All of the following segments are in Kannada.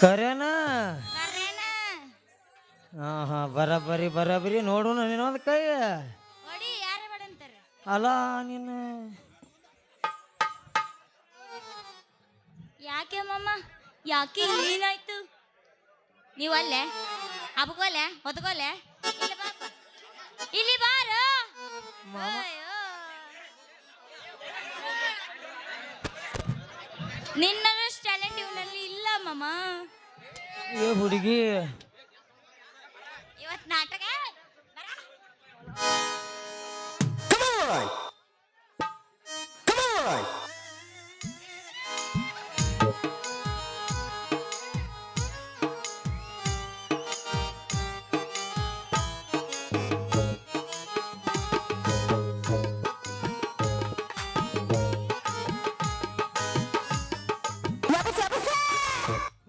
ಕರೆನ ಕರೇನ ಹಾ ಹಾ ಬರಬರಿ ನೋಡು ನಿನ್ನೊಂದು ಕೈ ಹೊಡಿ ಯಾರೇ ಮಾಡಂತಾರ ಅಲ್ಲ ನೀನು ಯಾಕೆ ಮಮ್ಮ ಯಾಕೆ ಏನಾಯ್ತು ನೀವು ಅಲ್ಲೇ ಹಬ್ಕೋಲೆ ಹೊತ್ಕೋಲೆ ಇಲ್ಲಿ ಬಾಪ ಇಲ್ಲಿ ಬಾರು ಅಯ್ಯೋ. ನಿನ್ನಷ್ಟು ಟ್ಯಾಲೆಂಟ್ ಇವನಲ್ಲಿ ಇಲ್ಲ ಮಮ್ಮ ಏ ಹುಡುಗಿ ಇವತ್ತು ನಾಟಕ ಬರ.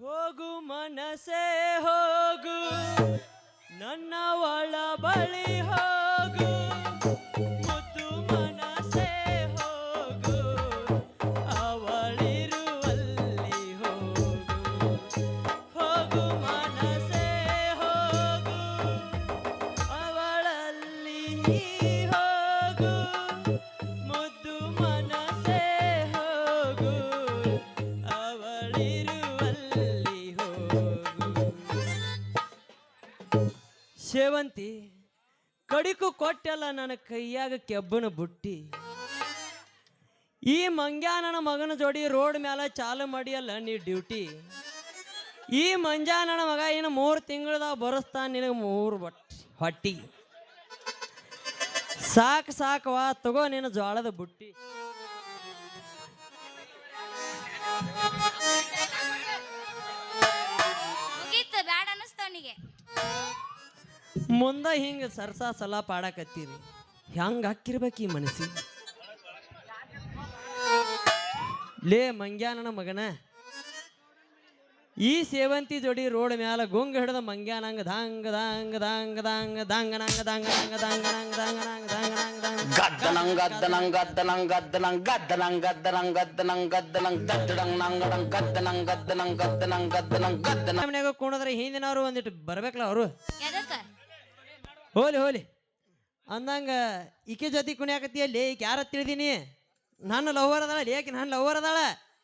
ಹೋಗು ಮನಸೇ ಹೋಗು ನನ್ನ ಒಳ ಬಳಿ ಹೋಗು ಮುದ್ದು ಮನಸೇ ಹೋಗು ಅವಳಿರುವಲ್ಲಿ ಹೋಗು ಹೋಗು ಮನಸೇ ಹೋಗು ಅವಳಲ್ಲಿ ಹೋಗು ಮುದ್ದು ಮನಸೇ ಹೋಗು ಅವಳಿರುವಲ್ಲಿ ಹೋಗು ಸೇವಂತಿ ಕಡಿಕು ಕೊಟ್ಟೆಲ್ಲ ನನ್ನ ಕೈಯಾಗ ಕೆಬ್ಬನ ಬುಟ್ಟಿ ಈ ಮಂಗ್ಯಾನನ ಮಗನ ಜೋಡಿ ರೋಡ್ ಮ್ಯಾಲ ಚಾಲು ಮಾಡಿಯಲ್ಲ ನೀ ಡ್ಯೂಟಿ ಈ ಮಂಜಾನನ ಮಗ ಇನ್ನು 3 ತಿಂಗಳದಾಗ ಬರಸ್ತಾನ ನಿನಗೆ 3 ಹೊಟ್ಟಿ ಸಾಕವಾ ತಗೋ ನಿನ್ನ ಜೋಳದ ಬುಟ್ಟಿ ಮುಗೀತು ಬ್ಯಾಡ ಅನ್ನಿಸ್ತವನಿಗೆ ಮುಂದೆ ಹಿಂಗೆ ಸರ್ಸಾ ಸಲ ಪಾಡಕತ್ತೀರಿ ಹೆಂಗೆ ಹಾಕಿರ್ಬೇಕು ಈ ಮನಸ್ಸಿ ಲೇ ಮಂಗ್ಯಾನನ ಮಗನ ಈ ಸೇವಂತಿ ಜೋಡಿ ರೋಡ್ ಮ್ಯಾಲ ಗುಂಗ ಹಿಡ್ದ ಮಂಗ್ಯಾನಂಗ ದಾಂಗ ದಾಂಗ ದಾಂಗ ದಾಂಗ ದಾಂಗ ನಂಗ ದಾಂಗ ನಂಗ ದಾಂಗ ನಂಗ ದಾಂಗ ನಂಗ ದಾಂಗ ನಂಗ ದಾಂಗ ಗದ್ದನಂಗ್ ಗದ್ದನಂಗ್ ಗದ್ದನಂಗ್ ಗದ್ದನಂಗ್ ಗದ್ದನಂಗ್ ಗದ್ದನಂಗ್ ಗದ್ದನಂಗ್ ಗದ್ದನಂಗ್ ಗದ್ದಡಂಗ್ ನಂಗಡಂಗ್ ಗದ್ದನಂಗ್ ಗದ್ದನಂಗ್ ಗದ್ದನಂಗ್ ಗದ್ದನಂಗ್ ಗದ್ದನ ಮನ್ಯಾಗ ಕುಣಿದ್ರೆ ಹಿಂದಿನವ್ರು ಒಂದಿಟ್ಟು ಬರ್ಬೇಕಲ್ಲ ಅವರು ಎದಕ್ಕ ಹೋಲಿ ಅಂದಂಗ ಈಕೆ ಜೊತೆ ಕುಣಿಯಾಕತ್ತೀಯಲ್ಲಿ ಈಕೆ ಯಾರ ತಿಳಿದೀನಿ ನನ್ನ ಲವರ್ ಅದಾಳ ಏಕೆ ನನ್ನ ಲವರ್ ಅದಾಳ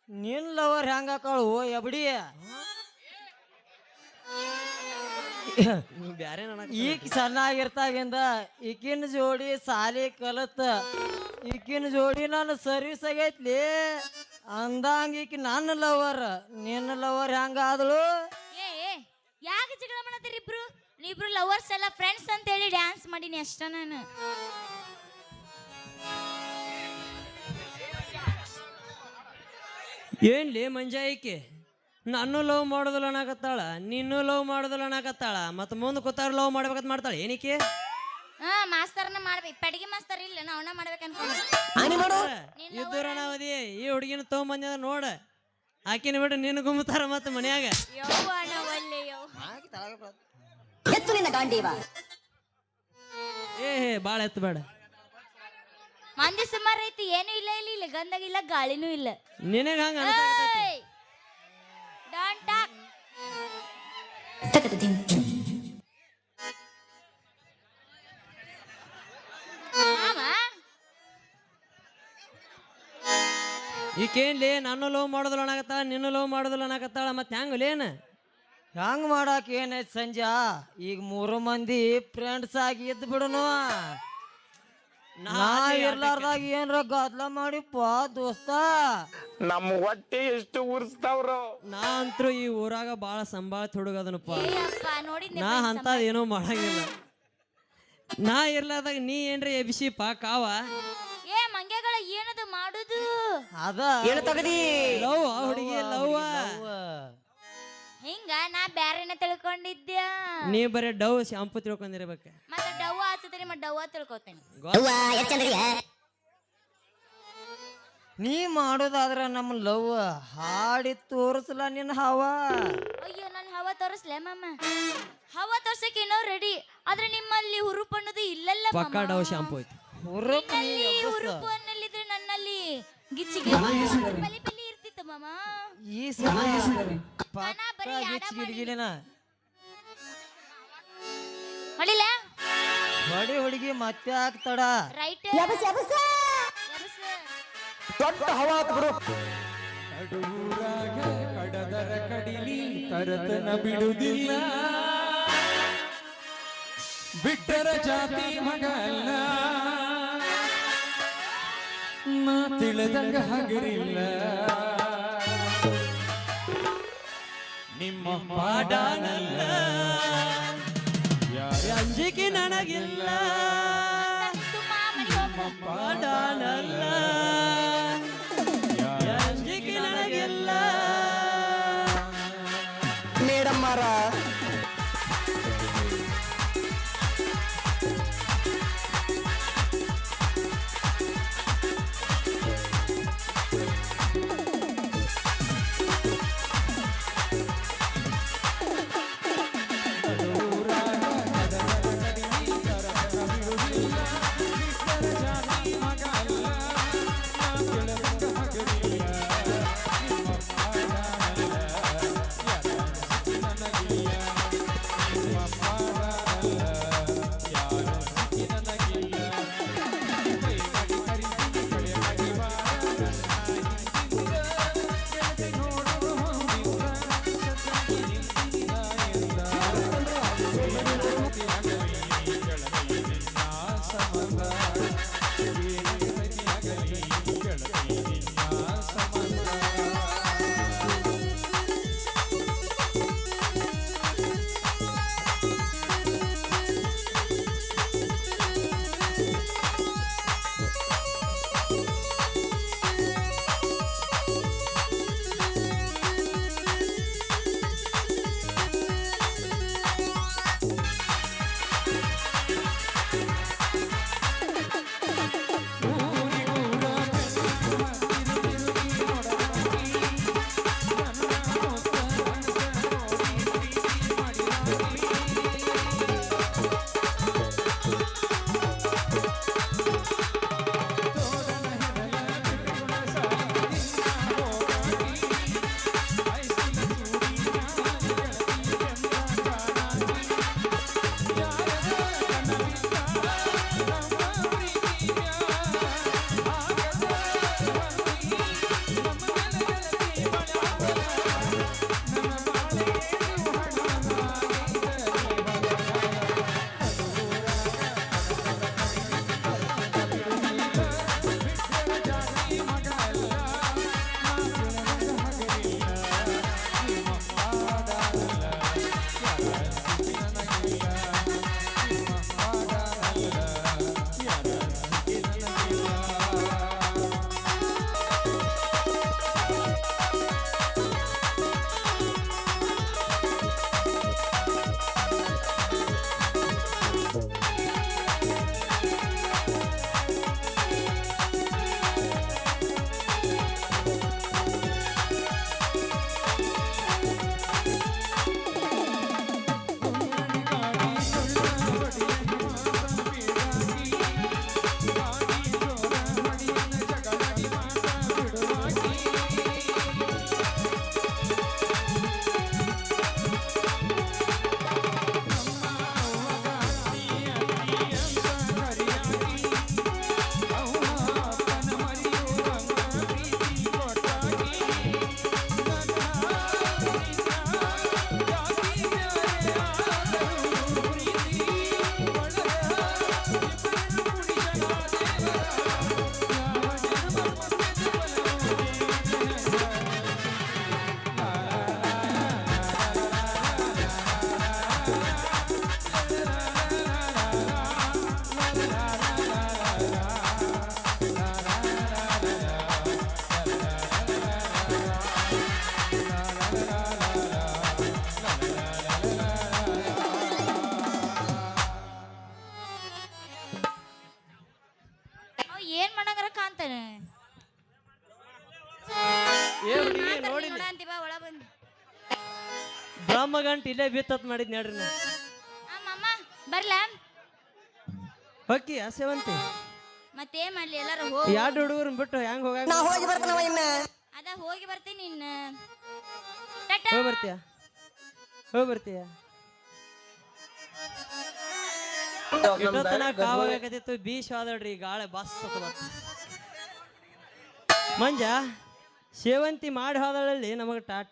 ನಿನ್ನ ಲವರ್ ಹೆಂಗ ಹಾಕಾಳು ಎಬಡಿ ಬ್ಯಾರೆ ಈಗ ಸಣ್ಣಾಗಿರ್ತಾಗಿಂದ ಈಕಿನ ಜೋಡಿ ಸಾಲಿ ಕಲತ್ ಈಕಿನ ಜೋಡಿ ನನ್ನ ಸರ್ವಿಸ್ ಆಗೈತ್ಲಿ ಅಂದಂಗ ಈಕಿ ನನ್ನ ಲವರ್ ನಿನ್ನ ಲವರ್ ಹೆಂಗ ಆದಳು ಏ ಯಾಕೆ ಜಗಳ ಮಾಡತ್ತೀರಿ ಇಬ್ರು ನೀವಿಬ್ರು ಲವರ್ಸ್ ಎಲ್ಲ ಫ್ರೆಂಡ್ಸ್ ಅಂತ ಹೇಳಿ ಡ್ಯಾನ್ಸ್ ಮಾಡೀನಿ ಅಷ್ಟ ನಾನು ಏನ್ಲಿ ಮಂಜಾಯಿಕೆ ನಾನು ಲವ್ ಮಾಡೋದಿಲ್ಲ ಅನ್ನಕತ್ತಾಳ ನೀನು ಲವ್ ಮಾಡೋದಿಲ್ಲ ಅನ್ನಕತ್ತಾಳ ಮತ್ತೆ ಮುಂದೆ ಕೂತಾರ ಲವ್ ಮಾಡ್ಬೇಕಂತ ಮಾಡ್ತಾಳೆ ಏನಕ್ಕೆ ಹಾ ಮಾಸ್ತರ್ನ ಮಾಡ್ಬೇಕು ಪಡಿಗೆ ಮಾಸ್ತರ್ ಇಲ್ಲ ನಾ ಅವನ ಮಾಡ್ಬೇಕು ಅನ್ಕೊಂಡು ಇದ್ದೂರ ನಾವದಿ ಈ ಹುಡುಗಿನ ತೊಗೊಂಬಂದ ನೋಡ ಆಕಿನ ಬಿಟ್ಟು ನಿನ್ನ ಗುಮ್ಮತಾರ ಮತ್ತೆ ಮನ್ಯಾಗ ಯವ್ವ ನಾವು ಅಲ್ಲೇ ಏ ಭಾಳ ಎತ್ತು ಬೇಡ ಮಂದಿ ಸುಮಾರು ಐತಿ ಏನು ಇಲ್ಲ ಇಲ್ಲ ಗಂಧಾಗಿಲ್ಲ ಗಾಳಿನೂ ಇಲ್ಲ ನಿನಗ ಹಂಗ ಡಾಂಟ್ ಟಾಕ್ ಮಾಮ ಈಕೇನ್ಲಿ ನಾನು ಲವ್ ಮಾಡೋದಿಲ್ಲ ಅನ್ನಕತ್ತಾಳ ನಿನ್ನ ಲವ್ ಮಾಡೋದಿಲ್ಲ ಅನ್ನಕತ್ತಾಳ ಮತ್ತೆ ಹೆಂಗಲೇನ ಹೆಂಗ್ ಮಾಡಾಕ ಏನೈತಿ ಸಂಜಾ ಈಗ 3 ಮಂದಿ ಫ್ರೆಂಡ್ಸ್ ಆಗಿ ಇದ್ದು ಬಿಡುನು ನಾ ಇರ್ಲಾರ್ದಾಗ ಏನ್ರ ಗದ್ಲ ಮಾಡಿಪ್ಪ ದೋಸ್ತ ನಮ್ಮ ಹೊಟ್ಟೆ ಎಷ್ಟು ಉರ್ಸ್ತಾವ್ರು ನಾ ಅಂತೂ ಈ ಊರಾಗ ಬಾಳ ಸಂಭಾಳ ಹುಡುಗದನಪ್ಪ ಏಯಪ್ಪ ನೋಡಿದ್ನೆ ನಾ ಅಂತದ್ ಏನೋ ಮಾಡಂಗಿಲ್ಲ ನಾ ಇರ್ಲಾರ್ದಾಗ ನೀ ಏನ್ರಿ ಎಬ್ಸಿಪ್ಪ ಕಾವ ಏ ಮಂಗ್ಯಗಳ ಏನದು ಮಾಡುದು ಅದ ಲವ್ ಹುಡುಗಿ ಲವ್ ಹಿಂಗ ನಾ ಬ್ಯಾರೆನ ತಿಳ್ಕೊಂಡಿದ್ದೆ ನೀ ಬರೀ ಡವ್ ಶಾಂಪು ತಿಳ್ಕೊಂಡಿರ್ಬೇಕ ಮತ್ತೆ ಡವ್ವ ಹಚ್ಚತೀನಿ ಮತ್ತೆ ಡವ್ವ ತಿಳ್ಕೊತೇನೆ ನೀ ಮಾಡೋದಾದ್ರ ನಮ್ಮ ಲವ್ ಹಾಡಿ ತೋರಿಸಲ್ಲ ನಿನ್ನ ಹವ ಅಯ್ಯೋ ನಾನು ಹವಾ ತೋರಿಸ್ಲೆ ಮಾಮ ಹವಾ ತೋರ್ಸಕ್ಕೆ ಏನೋ ರೆಡಿ ಆದ್ರೆ ನಿಮ್ಮಲ್ಲಿ ಹುರುಪು ಅನ್ನೋದು ಇಲ್ಲಲ್ಲ ಪಕ್ಕಾ ಡವ್ ಶಾಂಪು ಐತಿ ಹುರುಪು ಅನ್ನಲ್ಲಿದ್ರೆ ನನ್ನಲ್ಲಿ ಗಿಚ್ಚಿ ಪಲಿ ಪಲಿ ಇರ್ತಿತ್ತು ಮಾಮ ಮಾಮ ಈ ಸಲ ಕಣ ಬರೀ ಯಾಡ ಮಾಡಿ. ಗಿಲಿಗಿಲಿನ ಹೊಡಿಲ ಬಡಿ ಹುಡುಗಿ ಮತ್ತೆ ಆಗ್ತಾಡ ರೈಟ್ ದೊಡ್ಡ ಹವಾ ಆತ್ ಬಿಡು. ಕಡೂರಾಗ ಕಡದರ ಕಡಿಲಿ ತರತನ ಬಿಡುವುದಿಲ್ಲ, ಬಿಟ್ಟರ ಜಾತಿ ಮಗ ಅಲ್ಲ, ನಾ ತಿಳಿದಂಗ ಹಗರಿಲ್ಲ, ನಿಮ್ಮ ಪಾಡನಲ್ಲ, ಅಂಜಿಕೆ ನನಗಿಲ್ಲ ಪಾಡನಲ್ಲ ಅಂಜಿಕೆ ನನಗಿಲ್ಲ ಮೇಡಮ್ ಮಾರ ಏನ್ ಮಾಡಂಗಾರ ಕಾಂತಾನೆ ನೋಡ ಅಂತೀವ ಒಳ ಬಂದು ಬ್ರಹ್ಮಗಂಟ ಇಲ್ಲೇ ಬಿತ್ತತ್ ಮಾಡಿದ್ ನೋಡ್ರಿ ನಾ ಮಾಮ ಬರ್ಲಾ ಹೋಗಿ ಸೇವಂತಿ ಮತ್ತೇನ್ ಮಾಡ್ಲಿ ಎಲ್ಲಾರು ಹೋಗಿ ಎರಡು ಹುಡುಗರನ್ನ ಬಿಟ್ಟು ಹೆಂಗ್ ಹೋಗಾಕ ನಾ ಹೋಗಿ ಬರ್ತಾನವ ಇನ್ನ ಅದ ಹೋಗಿ ಬರ್ತೀನಿ ನಿನ್ನ ಟಾಟಾ. ಹೋಗಿ ಬರ್ತೀಯ ಹೋಗಿ ಬರ್ತೀಯ ಇಷ್ಟೊತ್ತನ ಕಾವಾಗತ್ತಿತ್ತು ಬೀಸ್ ಆದಡ್ರಿ ಗಾಳಿ ಬಸ್ ಮಂಜ ಸೇವಂತಿ ಮಾಡಿ ಹೋದಳಲ್ಲಿ ನಮಗೆ ಟಾಟ